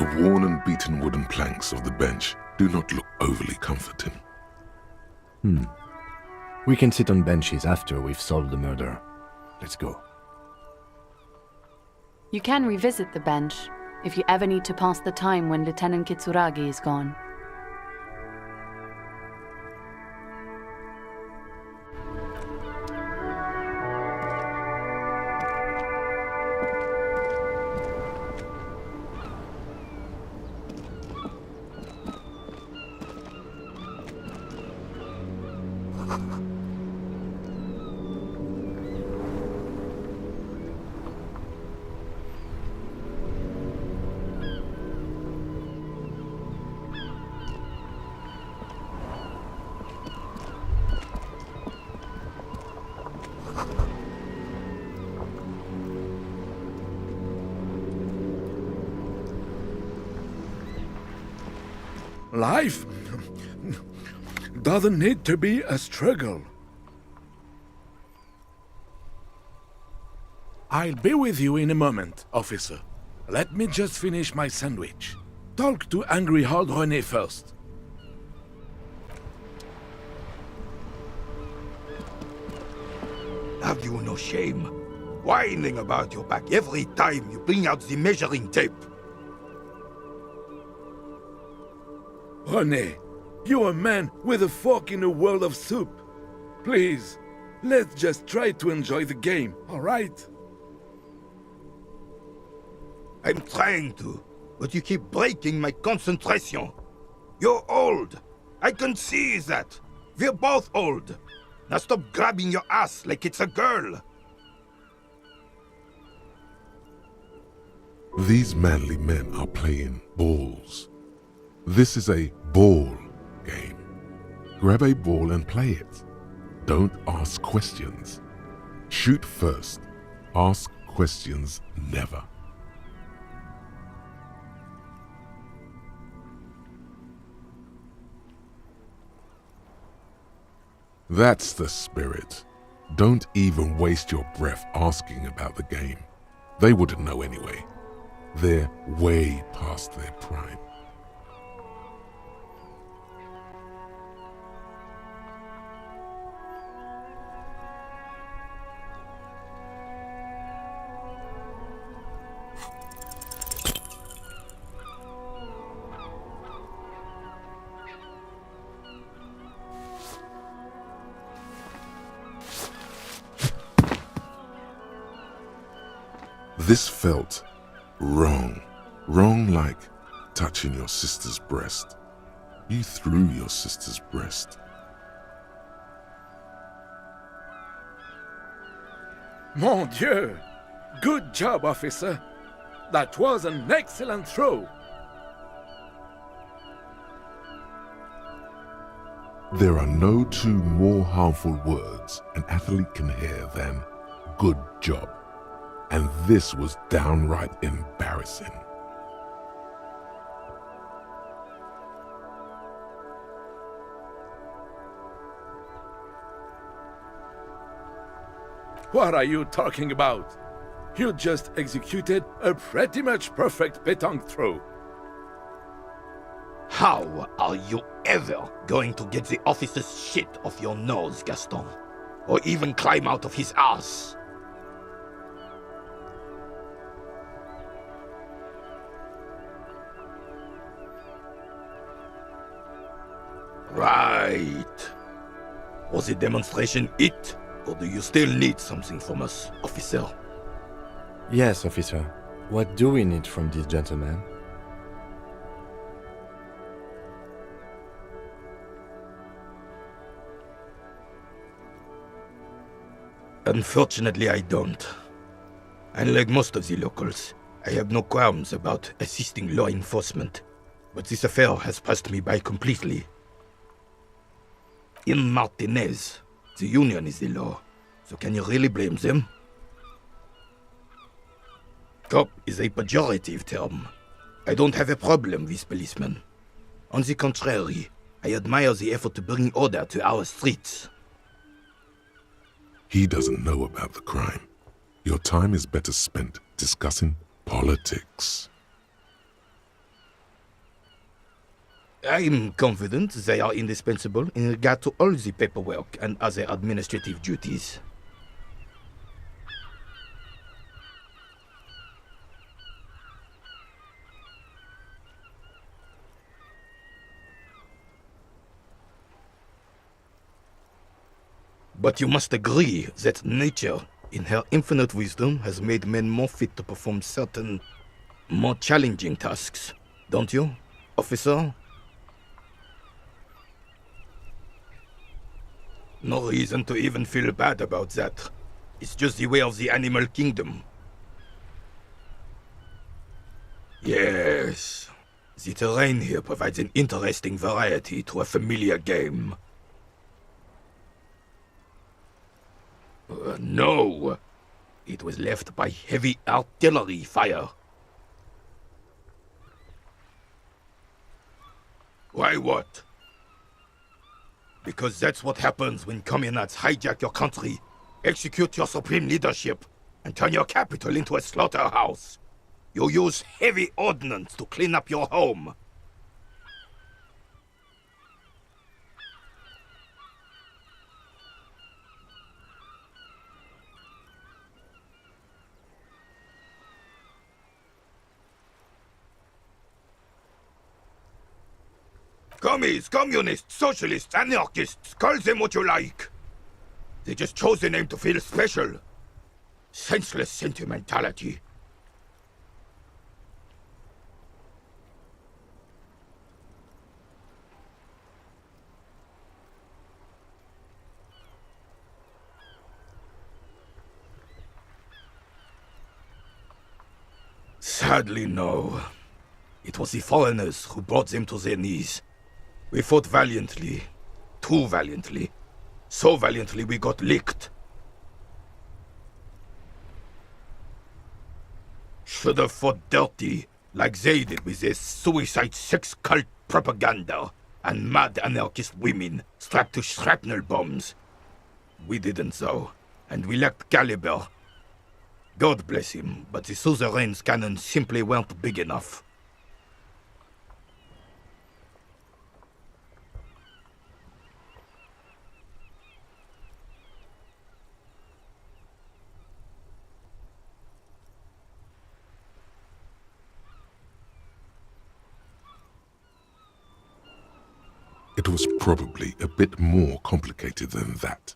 The worn and beaten wooden planks of the bench do not look overly comforting. We can sit on benches after we've solved the murder. Let's go. You can revisit the bench if you ever need to pass the time when Lieutenant Kitsuragi is gone. Life doesn't need to be a struggle. I'll be with you in a moment, officer. Let me just finish my sandwich. Talk to angry old René first. Have you no shame? Whining about your back every time you bring out the measuring tape. René, you're a man with a fork in a world of soup. Please, let's just try to enjoy the game, all right? I'm trying to, but you keep breaking my concentration. You're old. I can see that. We're both old. Now stop grabbing your ass like it's a girl. These manly men are playing balls. This is a ball game. Grab a ball and play it. Don't ask questions. Shoot first. Ask questions never. That's the spirit. Don't even waste your breath asking about the game. They wouldn't know anyway. They're way past their prime. This felt wrong. Wrong like touching your sister's breast. You threw your sister's breast. Mon Dieu! Good job, officer. That was an excellent throw. There are no two more harmful words an athlete can hear than good job. And this was downright embarrassing. What are you talking about? You just executed a pretty much perfect pétanque throw. How are you ever going to get the officer's shit off your nose, Gaston? Or even climb out of his ass? Right. Was the demonstration it? Or do you still need something from us, officer? Yes, officer. What do we need from this gentleman? Unfortunately, I don't. Unlike most of the locals, I have no qualms about assisting law enforcement. But this affair has passed me by completely. In Martinez, the union is the law, so can you really blame them? Cop is a pejorative term. I don't have a problem with policemen. On the contrary, I admire the effort to bring order to our streets. He doesn't know about the crime. Your time is better spent discussing politics. I'm confident they are indispensable in regard to all the paperwork and other administrative duties. But you must agree that nature, in her infinite wisdom, has made men more fit to perform certain, more challenging tasks. Don't you, officer? No reason to even feel bad about that. It's just the way of the animal kingdom. Yes. The terrain here provides an interesting variety to a familiar game. No. It was left by heavy artillery fire. Why what? Because that's what happens when communards hijack your country, execute your supreme leadership, and turn your capital into a slaughterhouse. You use heavy ordnance to clean up your home. Commies, communists, socialists, anarchists, call them what you like. They just chose a name to feel special. Senseless sentimentality. Sadly, no. It was the foreigners who brought them to their knees. We fought valiantly. Too valiantly. So valiantly we got licked. Should have fought dirty, like they did with their suicide sex cult propaganda and mad anarchist women strapped to shrapnel bombs. We didn't though, and we lacked caliber. God bless him, but the suzerain's cannons simply weren't big enough. It was probably a bit more complicated than that.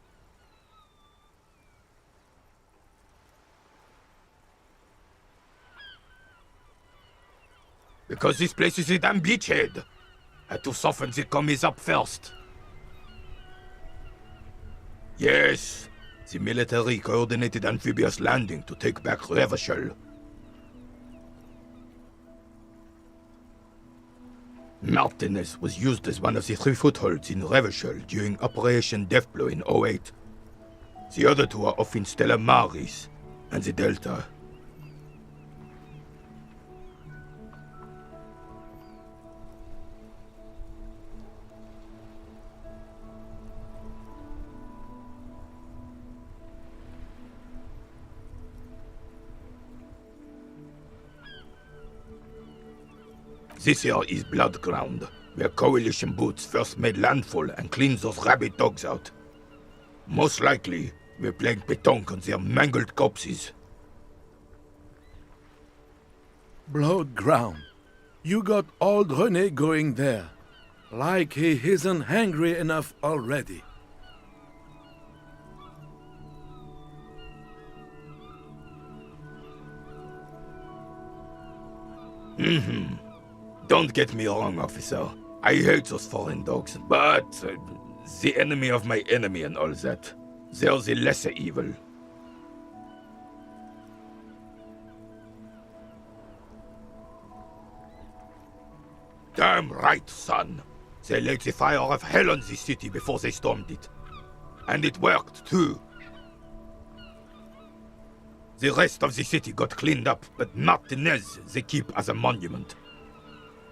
Because this place is a damn beachhead. Had to soften the commies up first. Yes, the military coordinated amphibious landing to take back Revachol. Martinez was used as one of the 3 footholds in Revachol during Operation Deathblow in 08. The other 2 are off in Stella Maris and the Delta. This here is Blood Ground, where Coalition boots first made landfall and cleaned those rabid dogs out. Most likely, we're playing pétanque on their mangled corpses. Blood ground. You got old René going there. Like he isn't hungry enough already. Don't get me wrong, officer. I hate those foreign dogs, but the enemy of my enemy and all that. They're the lesser evil. Damn right, son. They laid the fire of hell on the city before they stormed it. And it worked, too. The rest of the city got cleaned up, but Martinez they keep as a monument.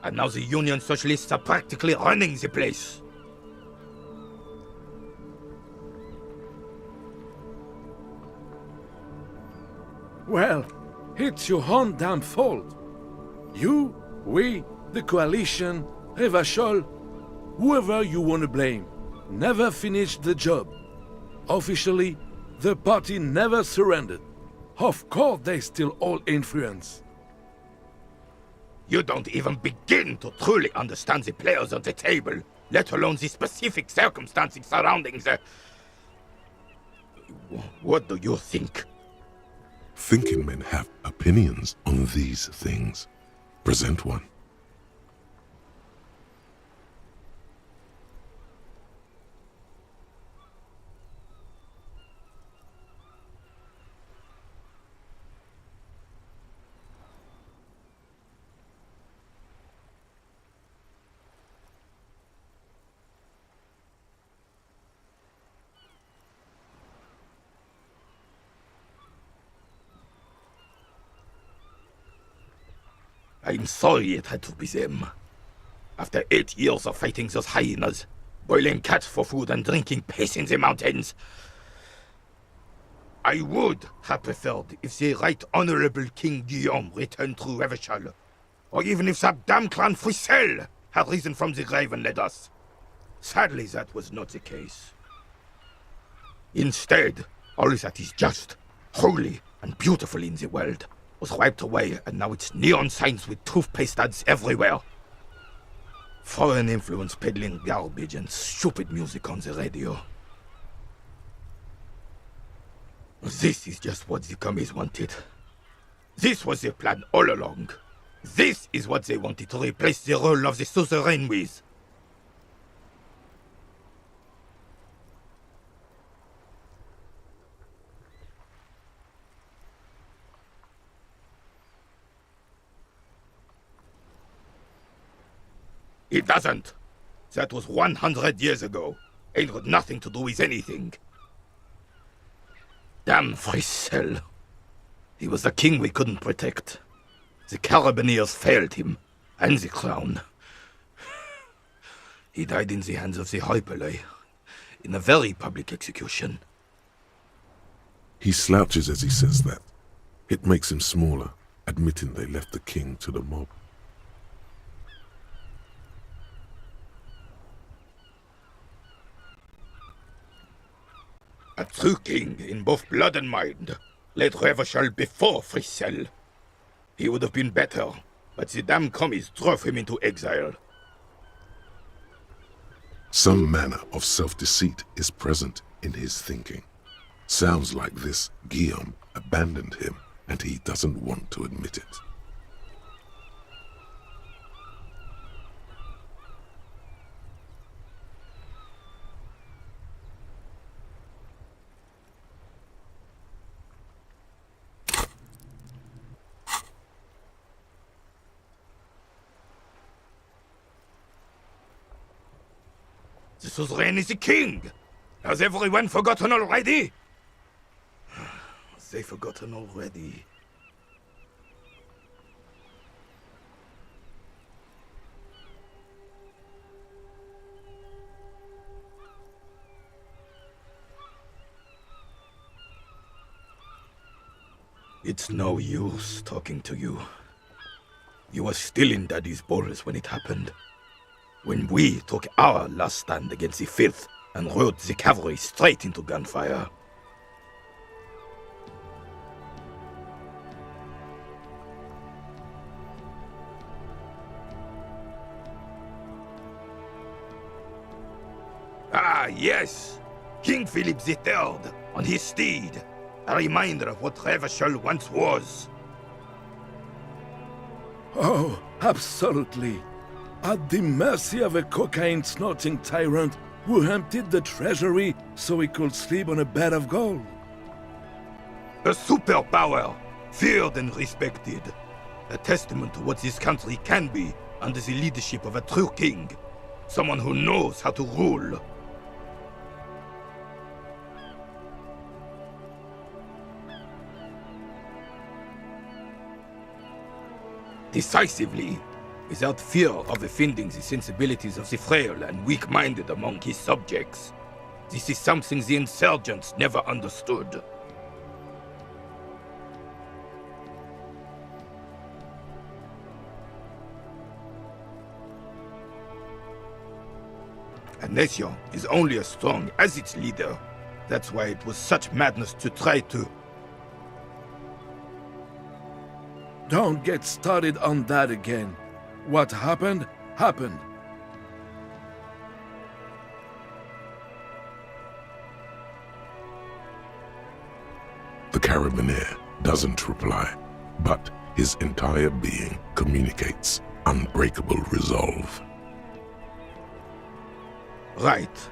And now the Union Socialists are practically running the place. Well, it's your own damn fault. You, we, the Coalition, Revachol, whoever you want to blame, never finished the job. Officially, the party never surrendered. Of course they still hold influence. You don't even begin to truly understand the players at the table, let alone the specific circumstances surrounding the... What do you think? Thinking men have opinions on these things. Present one. I'm sorry it had to be them. After 8 years of fighting those hyenas, boiling cats for food and drinking piss in the mountains, I would have preferred if the Right Honorable King Guillaume returned through Revachol, or even if that damn clan Frissel had risen from the grave and led us. Sadly, that was not the case. Instead, all that is just, holy, and beautiful in the world was wiped away, and now it's neon signs with toothpaste ads everywhere. Foreign influence peddling garbage and stupid music on the radio. This is just what the commies wanted. This was their plan all along. This is what they wanted to replace the role of the suzerain with. It doesn't. That was 100 years ago. Ain't got nothing to do with anything. Damn Frissel. He was the king we couldn't protect. The Carabineers failed him, and the crown. He died in the hands of the Hyperlay, in a very public execution. He slouches as he says that. It makes him smaller, admitting they left the king to the mob. A true king in both blood and mind led Revachol before Frissel. He would have been better, but the damn commies drove him into exile. Some manner of self-deceit is present in his thinking. Sounds like this Guillaume abandoned him and he doesn't want to admit it. The suzerain is the king! Has everyone forgotten already? They forgotten already. It's no use talking to you. You were still in Daddy's balls when it happened. When we took our last stand against the filth and rode the cavalry straight into gunfire. Ah, yes! King Philip III on his steed. A reminder of what Revachol once was. Oh, absolutely. At the mercy of a cocaine-snorting tyrant who emptied the treasury so he could sleep on a bed of gold. A superpower, feared and respected. A testament to what this country can be under the leadership of a true king. Someone who knows how to rule. Decisively, without fear of offending the sensibilities of the frail and weak-minded among his subjects. This is something the insurgents never understood. nation is only as strong as its leader. That's why it was such madness to try to... Don't get started on that again. What happened, happened. The Carabiner doesn't reply, but his entire being communicates unbreakable resolve. Right.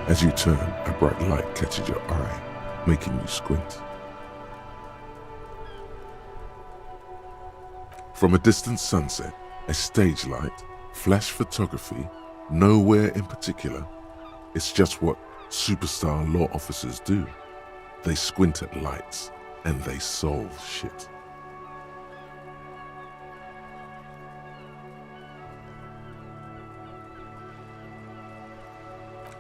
As you turn, a bright light catches your eye, making you squint. From a distant sunset, a stage light, flash photography, nowhere in particular. It's just what superstar law officers do. They squint at lights and they solve shit.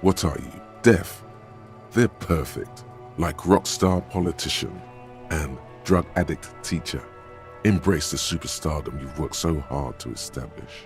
What are you, deaf? They're perfect, like rock star politician and drug addict teacher. Embrace the superstardom you've worked so hard to establish.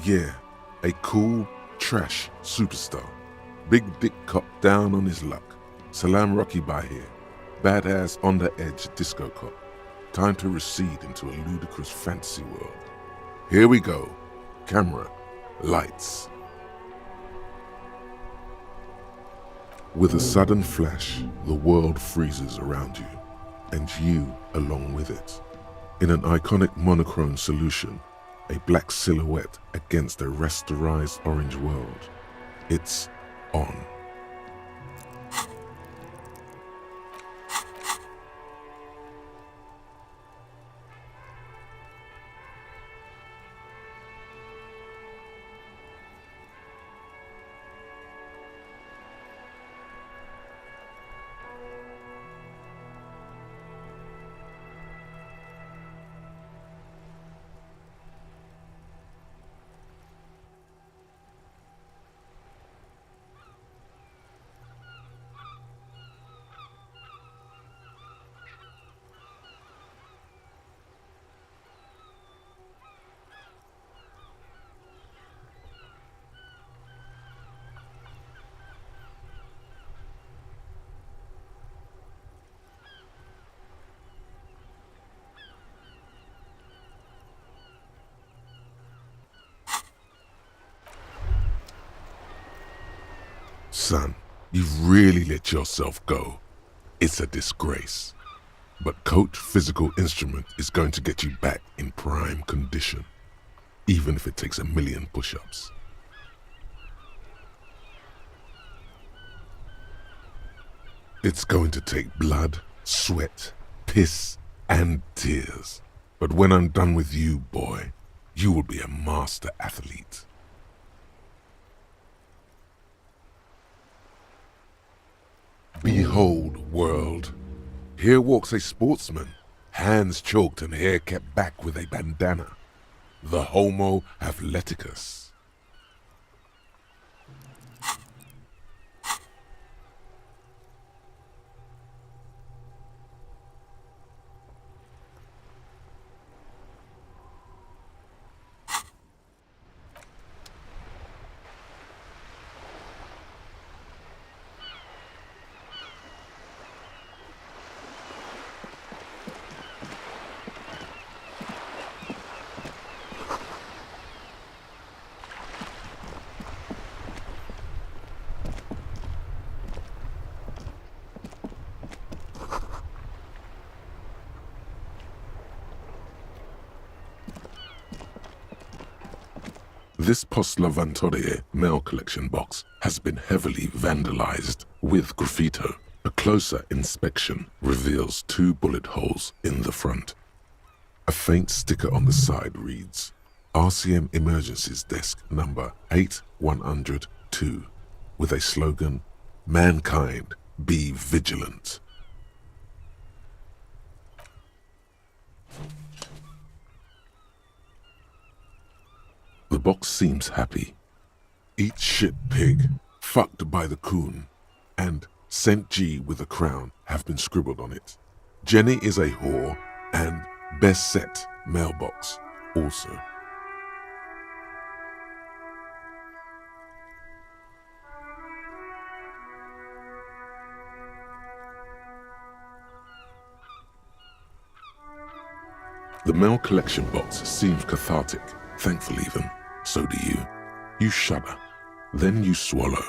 Yeah, a cool, trash superstar. Big dick cop down on his luck. Salam Rocky by here. Badass on the edge disco cop. Time to recede into a ludicrous fantasy world. Here we go. Camera. Lights. With a sudden flash, the world freezes around you, and you along with it. In an iconic monochrome solution, a black silhouette against a rasterized orange world. It's on. Son, you've really let yourself go. It's a disgrace. But Coach Physical Instrument is going to get you back in prime condition, even if it takes 1,000,000 push-ups. It's going to take blood, sweat, piss, and tears. But when I'm done with you, boy, you will be a master athlete. Behold, world. Here walks a sportsman, hands choked and hair kept back with a bandana. The Homo athleticus. This Postlavantorie mail collection box has been heavily vandalized with graffito. A closer inspection reveals 2 bullet holes in the front. A faint sticker on the side reads, RCM Emergencies Desk number 8102, with a slogan, Mankind, be vigilant. The box seems happy. Eat shit pig, fucked by the coon, and St. G with a crown have been scribbled on it. Jenny is a whore, and best set mailbox also. The mail collection box seems cathartic, thankful even. So do you. You shudder, then you swallow.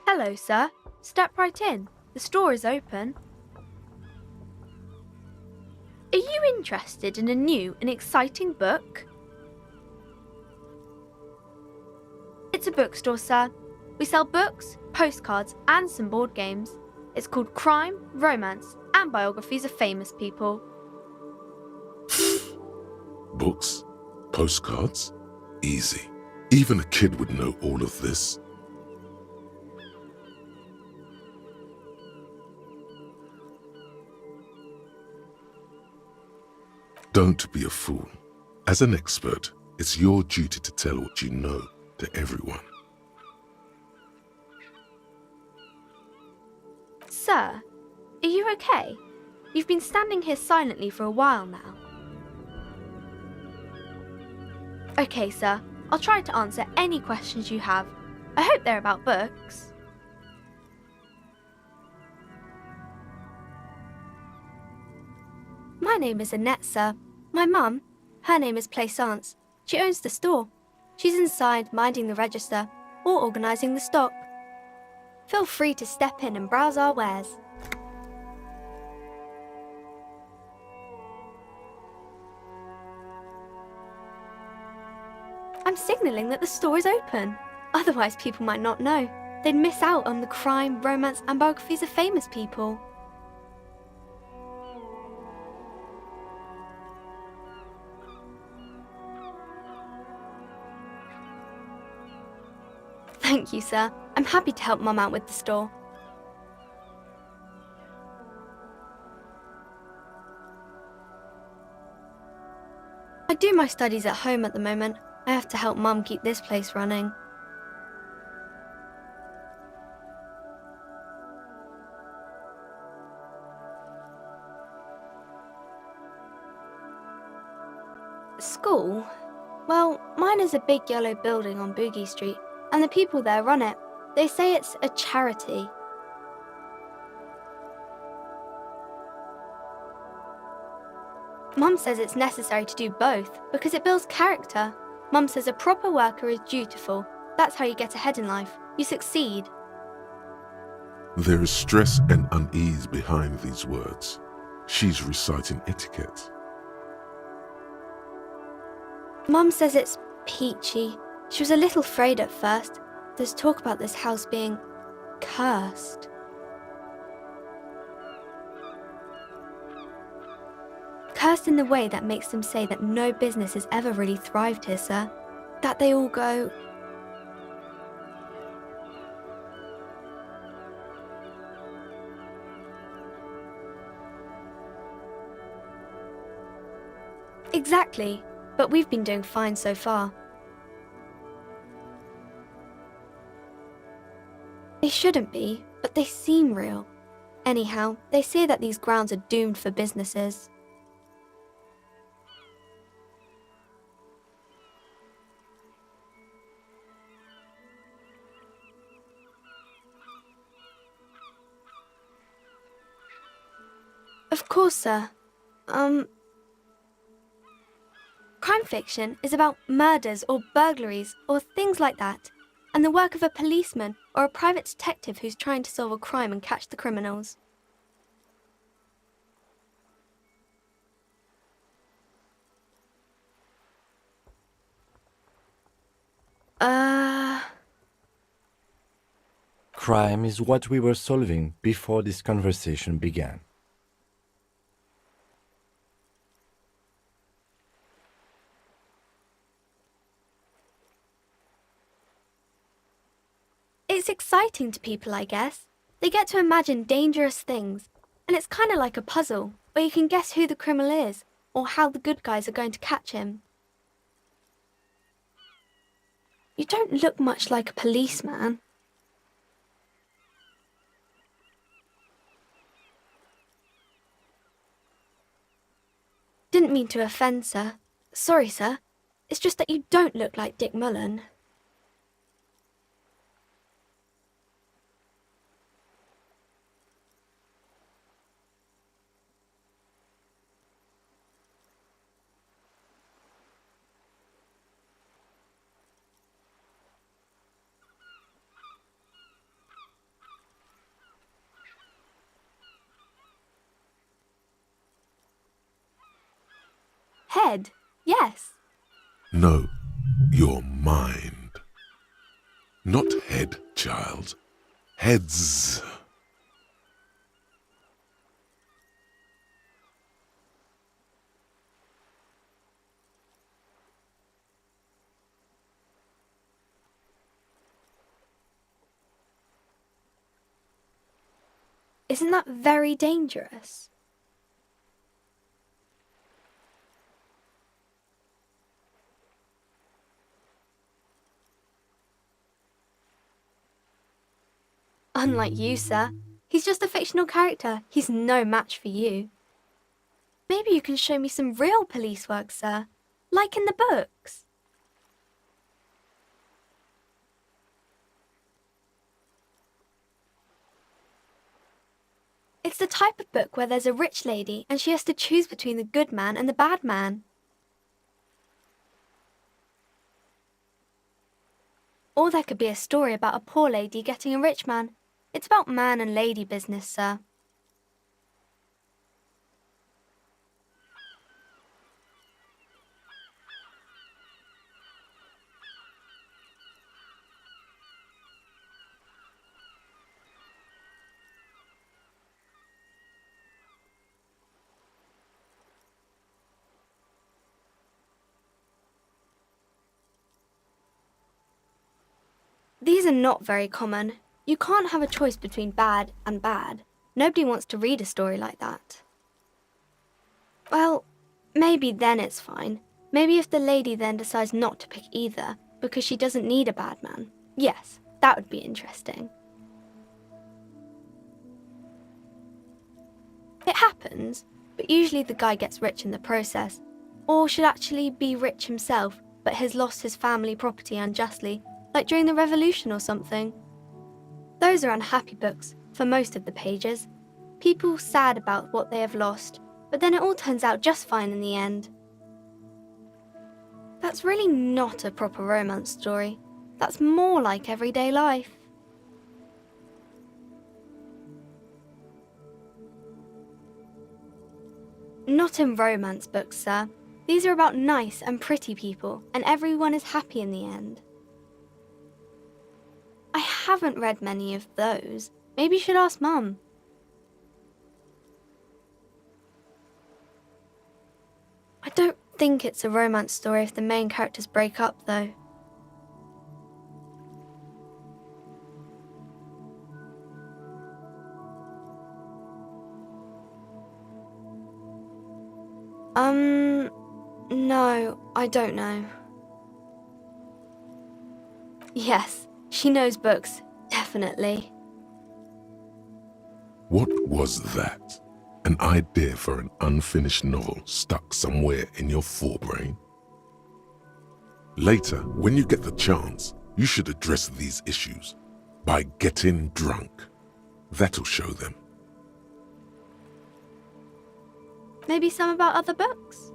Hello, sir. Step right in. The store is open. Are you interested in a new and exciting book? It's a bookstore, sir. We sell books, postcards, and some board games. It's called Crime, Romance, and Biographies of Famous People. Books? Postcards? Easy. Even a kid would know all of this. Don't be a fool. As an expert, it's your duty to tell what you know to everyone. Sir, are you okay? You've been standing here silently for a while now. Okay, sir. I'll try to answer any questions you have. I hope they're about books. My name is Annette, sir. My mum, her name is Plaisance. She owns the store. She's inside minding the register or organising the stock. Feel free to step in and browse our wares. I'm signalling that the store is open. Otherwise, people might not know. They'd miss out on the crime, romance, and biographies of famous people. Thank you, sir. I'm happy to help Mum out with the store. I do my studies at home at the moment. I have to help Mum keep this place running. School? Well, mine is a big yellow building on Boogie Street, and the people there run it. They say it's a charity. Mum says it's necessary to do both because it builds character. Mum says a proper worker is dutiful. That's how you get ahead in life. You succeed. There is stress and unease behind these words. She's reciting etiquette. Mum says it's peachy. She was a little afraid at first. There's talk about this house being cursed. First, in the way that makes them say that no business has ever really thrived here, sir. That they all go, exactly, but we've been doing fine so far. They shouldn't be, but they seem real. Anyhow, they say that these grounds are doomed for businesses. Of course, sir. Crime fiction is about murders or burglaries or things like that, and the work of a policeman or a private detective who's trying to solve a crime and catch the criminals. Crime is what we were solving before this conversation began. It's exciting to people, I guess. They get to imagine dangerous things, and it's kind of like a puzzle, where you can guess who the criminal is, or how the good guys are going to catch him. You don't look much like a policeman. Didn't mean to offend, sir. Sorry, sir. It's just that you don't look like Dick Mullen. Head, yes. No, your mind. Not head, child. Heads. Isn't that very dangerous? Unlike you, sir. He's just a fictional character. He's no match for you. Maybe you can show me some real police work, sir. Like in the books. It's the type of book where there's a rich lady and she has to choose between the good man and the bad man. Or there could be a story about a poor lady getting a rich man. It's about man and lady business, sir. These are not very common. You can't have a choice between bad and bad. Nobody wants to read a story like that. Well, maybe then it's fine. Maybe if the lady then decides not to pick either because she doesn't need a bad man. Yes, that would be interesting. It happens, but usually the guy gets rich in the process, or should actually be rich himself, but has lost his family property unjustly, like during the revolution or something. Those are unhappy books, for most of the pages. People sad about what they have lost, but then it all turns out just fine in the end. That's really not a proper romance story. That's more like everyday life. Not in romance books, sir. These are about nice and pretty people, and everyone is happy in the end. I haven't read many of those. Maybe you should ask Mum. I don't think it's a romance story if the main characters break up, though. No, I don't know. Yes, she knows books, definitely. What was that? An idea for an unfinished novel stuck somewhere in your forebrain? Later, when you get the chance, you should address these issues by getting drunk. That'll show them. Maybe some about other books?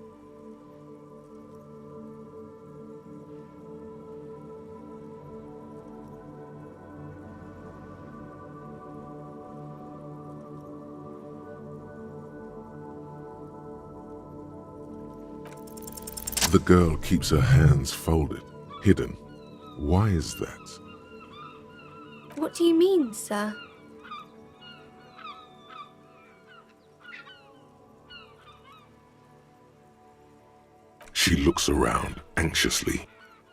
The girl keeps her hands folded, hidden. Why is that? What do you mean, sir? She looks around anxiously.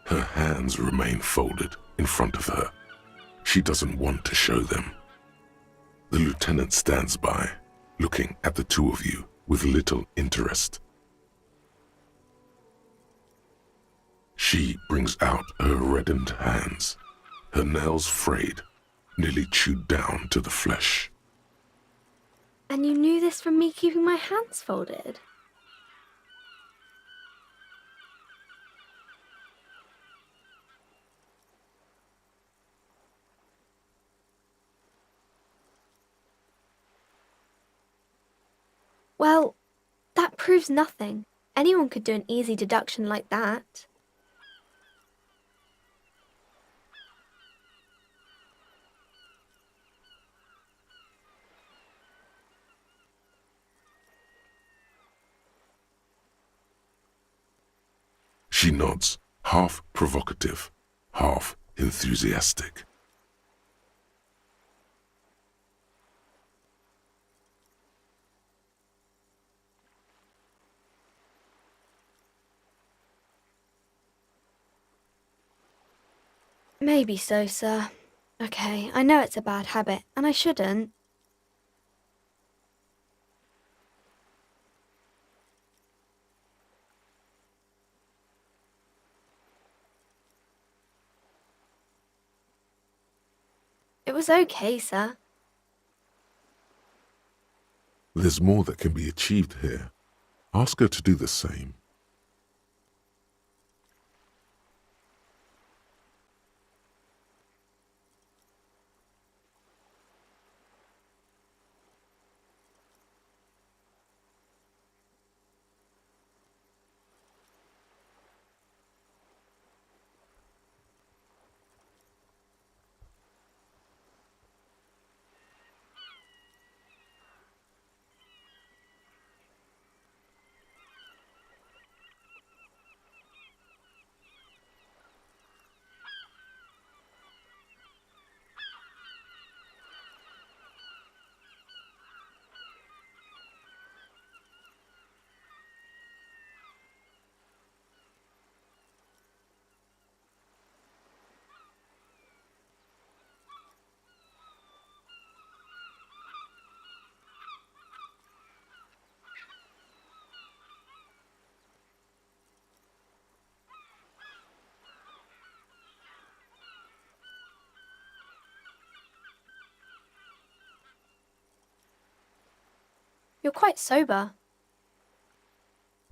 Her hands remain folded in front of her. She doesn't want to show them. The lieutenant stands by, looking at the two of you with little interest. She brings out her reddened hands, her nails frayed, nearly chewed down to the flesh. And you knew this from me keeping my hands folded? Well, that proves nothing. Anyone could do an easy deduction like that. She nods, half provocative, half enthusiastic. Maybe so, sir. Okay, I know it's a bad habit, and I shouldn't. It was okay, sir. There's more that can be achieved here. Ask her to do the same. You're quite sober.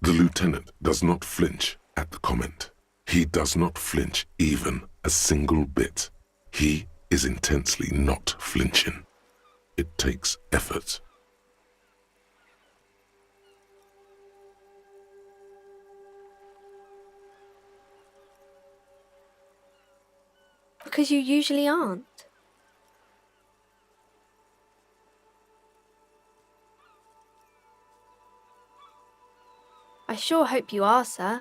The lieutenant does not flinch at the comment. He does not flinch even a single bit. He is intensely not flinching. It takes effort. Because you usually aren't. I sure hope you are, sir.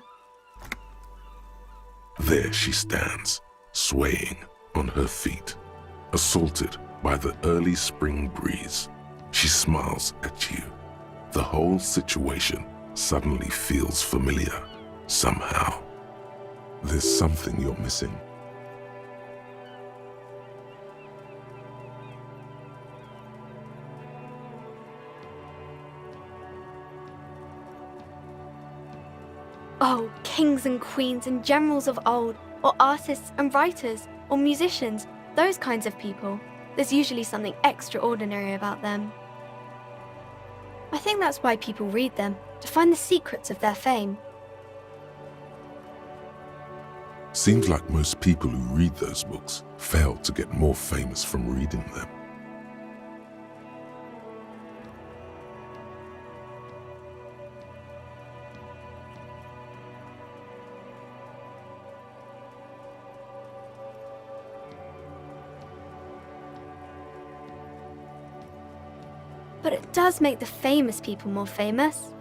There she stands, swaying on her feet, assaulted by the early spring breeze. She smiles at you. The whole situation suddenly feels familiar somehow. There's something you're missing. Oh, kings and queens and generals of old, or artists and writers, or musicians, those kinds of people. There's usually something extraordinary about them. I think that's why people read them, to find the secrets of their fame. Seems like most people who read those books fail to get more famous from reading them. But it does make the famous people more famous.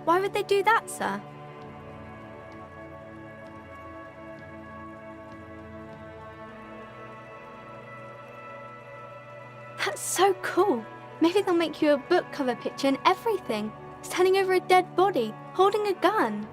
Why would they do that, sir? That's so cool. Maybe they'll make you a book cover picture and everything. Standing over a dead body, holding a gun.